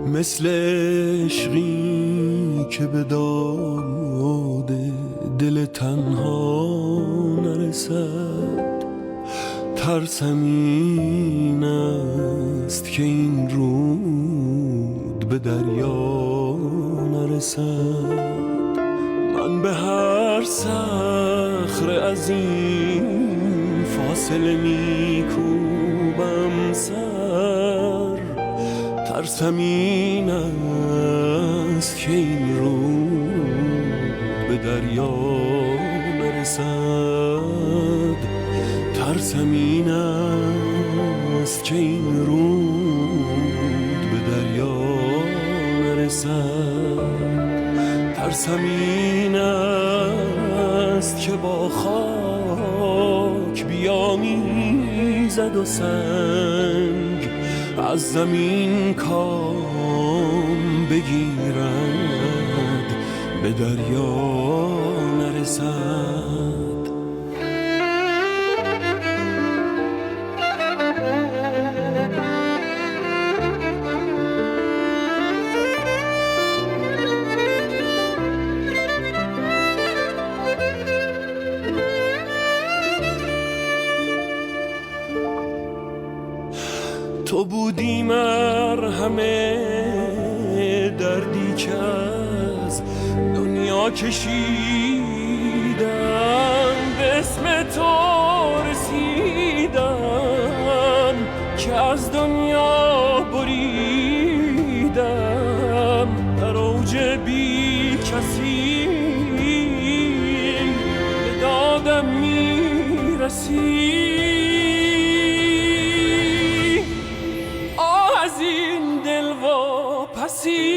مثل عشقی که به داد دل تنها نرسد، ترسم این است که این رود به دریا نرسد. من به هر صخره از این فاصله میکوبم سر، ترسم این است که این رود به دریا نرسد، ترسم این است که این رود به دریا نرسد، ترسم این است که با خاک بیامیزد و سنگ از زمین کام بگیرد به دریا نرسد. تو بودی مرهم دردی که از دنیا کشیدم، به اسم تو رسیدم که از دنیا بریدم، در اوج بی کسی به دادم میرسی. از این دل و پسی